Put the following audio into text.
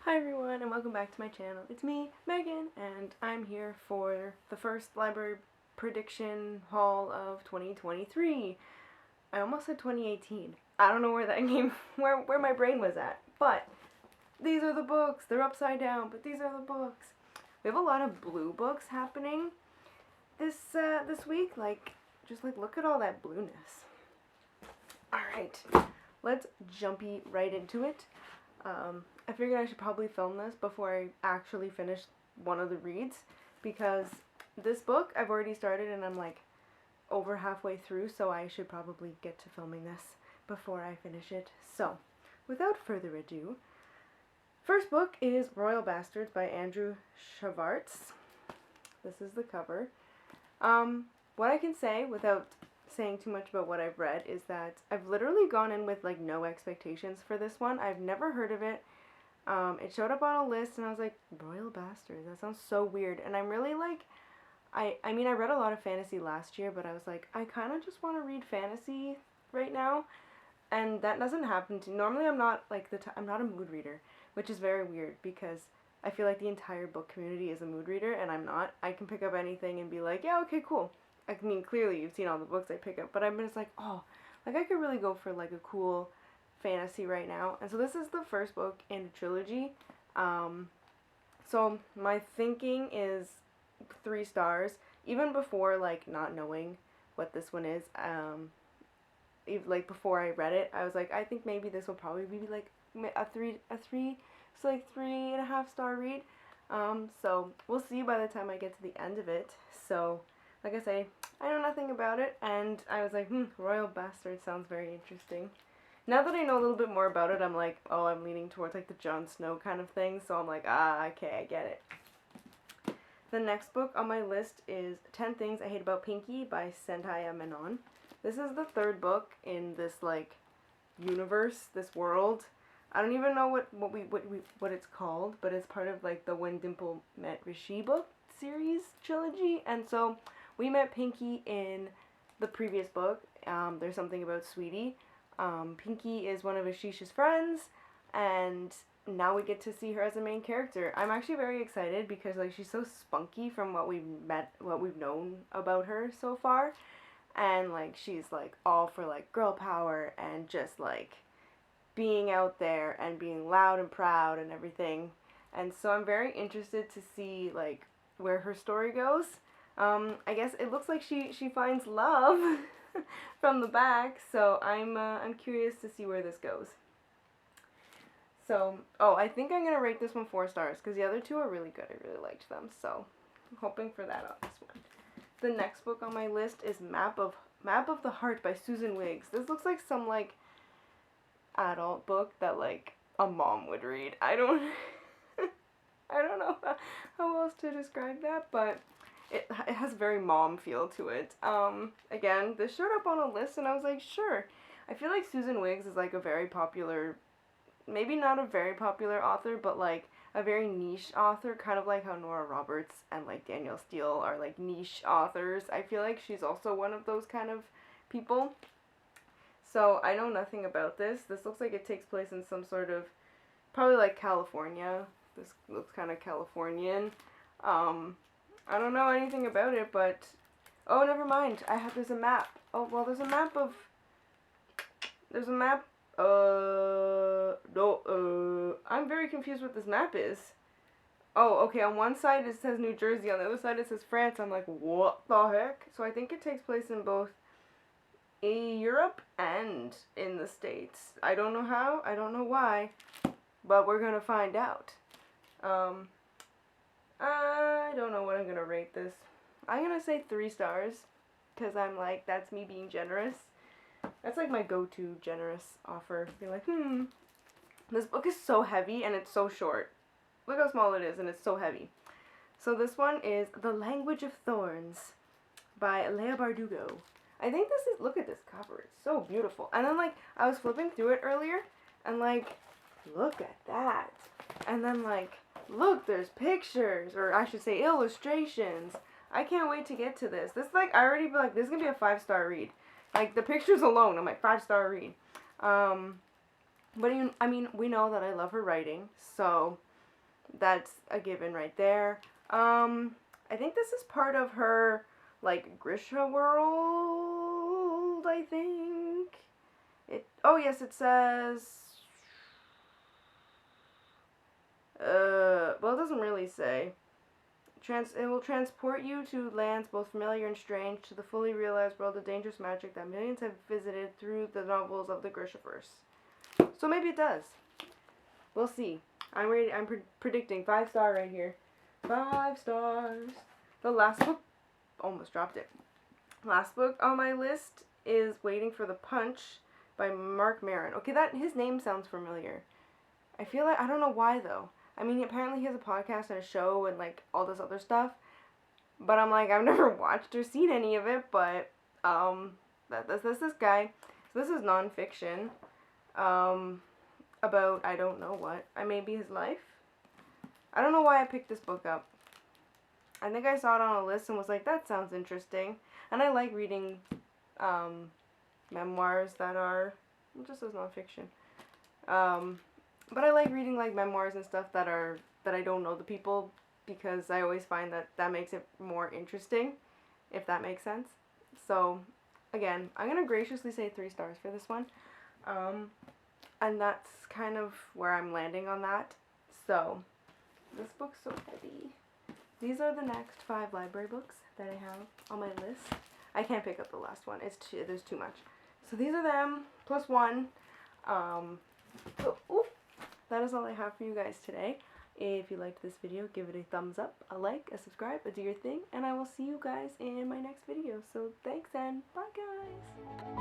Hi everyone and welcome back to my channel. It's me, Megan, and I'm here for the first library prediction haul of 2023. I almost said 2018. I don't know where that came, where my brain was at, but these are the books. They're upside down, but these are the books. We have a lot of blue books happening this week. Just look at all that blueness. All right, let's jumpy right into it. I figured I should probably film this before I actually finish one of the reads, because this book I've already started and I'm like over halfway through, so I should probably get to filming this before I finish it. So, without further ado, first book is Royal Bastards by Andrew Schwartz. This is the cover. What I can say without saying too much about what I've read is that I've literally gone in with like no expectations for this one. I've never heard of it. It showed up on a list and I was like, Royal Bastards, that sounds so weird. And I'm really like, I mean I read a lot of fantasy last year, but I was like, I kind of just want to read fantasy right now. And that doesn't happen to, normally I'm not like I'm not a mood reader, which is very weird because I feel like the entire book community is a mood reader and I'm not. I can pick up anything and be like, yeah, okay, cool. I mean, clearly you've seen all the books I pick up, but I'm just like, oh, like I could really go for like a cool fantasy right now. And so this is the first book in a trilogy. So my thinking is 3 stars, even before like not knowing what this one is. Like before I read it, I was like, I think maybe this will probably be like a three, so like 3.5 star read. So we'll see by the time I get to the end of it. So like I say, I know nothing about it, and I was like, Royal Bastard sounds very interesting. Now that I know a little bit more about it, I'm like, oh, I'm leaning towards like the Jon Snow kind of thing, so I'm like, okay, I get it. The next book on my list is 10 Things I Hate About Pinky by Sendai Menon. This is the 3rd book in this like universe, this world. I don't even know what it's called, but it's part of like the When Dimple Met Rishi book series trilogy, and so we met Pinky in the previous book. There's something about Sweetie. Pinky is one of Ashisha's friends, and now we get to see her as a main character. I'm actually very excited because like she's so spunky from what we've known about her so far, and like she's like all for like girl power and just like being out there and being loud and proud and everything. And so I'm very interested to see like where her story goes. I guess it looks like she finds love from the back, so I'm curious to see where this goes. So, I think I'm gonna rate this one 4 stars because the other 2 are really good. I really liked them, so I'm hoping for that on this one. The next book on my list is Map of the Heart by Susan Wiggs. This looks like some like adult book that like a mom would read. I don't know how else to describe that, but it has a very mom feel to it. Again, this showed up on a list and I was like, sure. I feel like Susan Wiggs is like a very popular, maybe not a very popular author, but like a very niche author, kind of like how Nora Roberts and like Danielle Steele are like niche authors. I feel like she's also one of those kind of people. So I know nothing about this. This looks like it takes place in some sort of, probably like California. This looks kind of Californian. I don't know anything about it, but oh, never mind. There's a map. Oh, well, there's a map. No, I'm very confused what this map is. Oh, okay, on one side it says New Jersey, on the other side it says France. I'm like, what the heck? So I think it takes place in both Europe and in the States. I don't know how, I don't know why, but we're gonna find out. I don't know what I'm gonna rate this. I'm gonna say 3 stars, because I'm like, that's me being generous. That's like my go-to generous offer. Be like, this book is so heavy and it's so short. Look how small it is and it's so heavy. So this one is The Language of Thorns by Leigh Bardugo. I think this is, look at this cover, it's so beautiful. And then like, I was flipping through it earlier, and like, look at that. And then like, look, there's pictures, or I should say illustrations. I can't wait to get to this. This like, I already feel like this is gonna be a 5-star read. Like the pictures alone, I'm like 5-star read. But I mean, we know that I love her writing, so That's a given right there. I think this is part of her, like, Grisha world, I think. Oh yes, it says, well, it doesn't really say. It will transport you to lands both familiar and strange, to the fully realized world of dangerous magic that millions have visited through the novels of the Grishaverse. So maybe it does. We'll see. I'm ready. I'm predicting 5-star right here. 5 stars. The last book, almost dropped it. Last book on my list is Waiting for the Punch by Marc Maron. Okay, his name sounds familiar. I feel like, I don't know why though. I mean, apparently he has a podcast and a show and like all this other stuff. But I'm like, I've never watched or seen any of it, but that's this guy. So this is nonfiction. About I don't know what. Maybe his life. I don't know why I picked this book up. I think I saw it on a list and was like, that sounds interesting. And I like reading memoirs that are just as nonfiction. But I like reading like memoirs and stuff that I don't know the people, because I always find that makes it more interesting, if that makes sense. So again, I'm gonna graciously say 3 stars for this one. And that's kind of where I'm landing on that. So this book's so heavy. These are the next 5 library books that I have on my list. I can't pick up the last one. There's too much. So these are them, plus 1. That is all I have for you guys today. If you liked this video, give it a thumbs up, a like, a subscribe, do your thing, and I will see you guys in my next video. So thanks and bye guys!